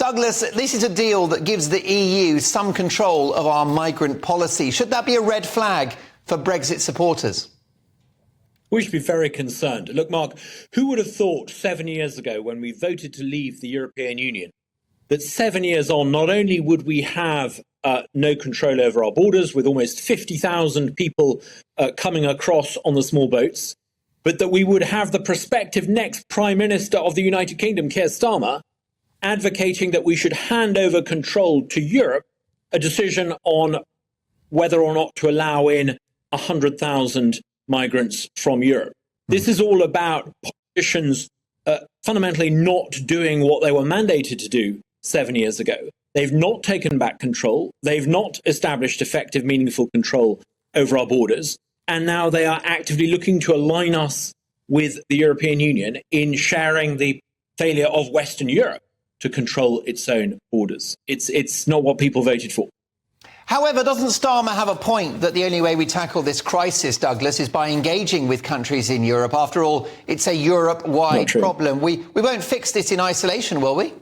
Douglas, this is a deal that gives the EU some control of our migrant policy. Should that be a red flag for Brexit supporters? We should be very concerned. Look, Mark, who would have thought 7 years ago when we voted to leave the European Union that 7 years on, not only would we have no control over our borders with almost 50,000 people coming across on the small boats, but that we would have the prospective next Prime Minister of the United Kingdom, Keir Starmer, advocating that we should hand over control to Europe, a decision on whether or not to allow in 100,000 migrants from Europe. This is all about politicians fundamentally not doing what they were mandated to do 7 years ago. They've not taken back control. They've not established effective, meaningful control over our borders. And now they are actively looking to align us with the European Union in sharing the failure of Western Europe to control its own borders. It's not what people voted for. However, doesn't Starmer have a point that the only way we tackle this crisis, Douglas, is by engaging with countries in Europe? After all, it's a Europe-wide problem. We won't fix this in isolation, will we?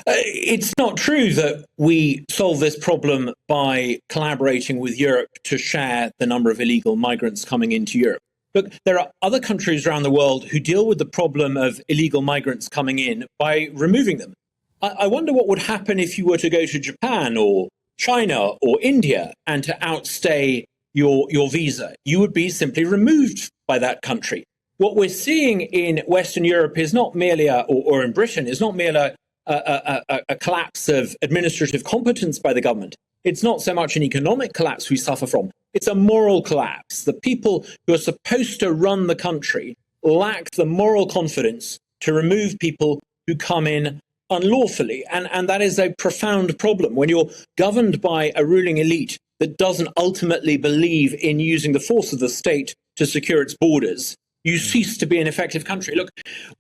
It's not true that we solve this problem by collaborating with Europe to share the number of illegal migrants coming into Europe. Look, there are other countries around the world who deal with the problem of illegal migrants coming in by removing them. I wonder what would happen if you were to go to Japan or China or India and to outstay your visa. You would be simply removed by that country. What we're seeing in Western Europe is not merely, or in Britain, is not merely a collapse of administrative competence by the government. It's not so much an economic collapse we suffer from. It's a moral collapse. The people who are supposed to run the country lack the moral confidence to remove people who come in unlawfully. And that is a profound problem. When you're governed by a ruling elite that doesn't ultimately believe in using the force of the state to secure its borders, you cease to be an effective country. Look,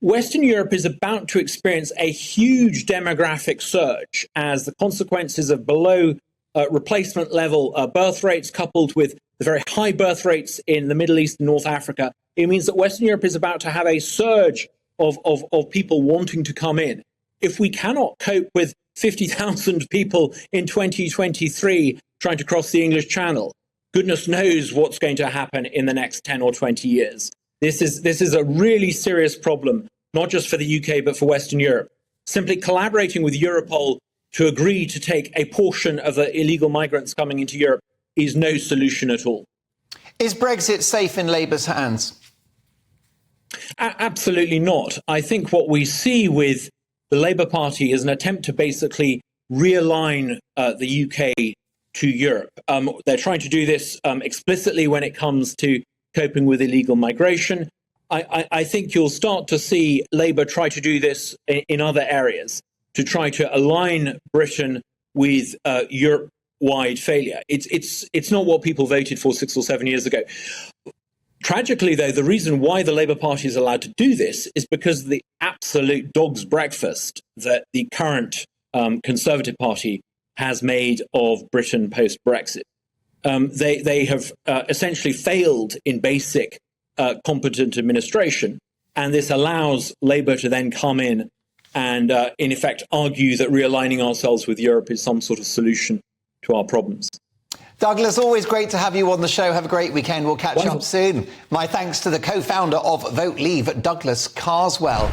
Western Europe is about to experience a huge demographic surge as the consequences of below replacement level birth rates coupled with the very high birth rates in the Middle East and North Africa. It means that Western Europe is about to have a surge of people wanting to come in. If we cannot cope with 50,000 people in 2023 trying to cross the English Channel, goodness knows what's going to happen in the next 10 or 20 years. This is a really serious problem, not just for the UK, but for Western Europe. Simply collaborating with Europol to agree to take a portion of the illegal migrants coming into Europe is no solution at all. Is Brexit safe in Labour's hands? Absolutely not. I think what we see with the Labour Party is an attempt to basically realign the UK to Europe. They're trying to do this explicitly when it comes to coping with illegal migration. I think you'll start to see Labour try to do this in other areas to try to align Britain with Europe-wide failure. It's not what people voted for 6 or 7 years ago. Tragically, though, the reason why the Labour Party is allowed to do this is because of the absolute dog's breakfast that the current Conservative Party has made of Britain post-Brexit. They have essentially failed in basic competent administration, and this allows Labour to then come in and, in effect, argue that realigning ourselves with Europe is some sort of solution to our problems. Douglas, always great to have you on the show. Have a great weekend. We'll catch up soon. My thanks to the co-founder of Vote Leave, Douglas Carswell.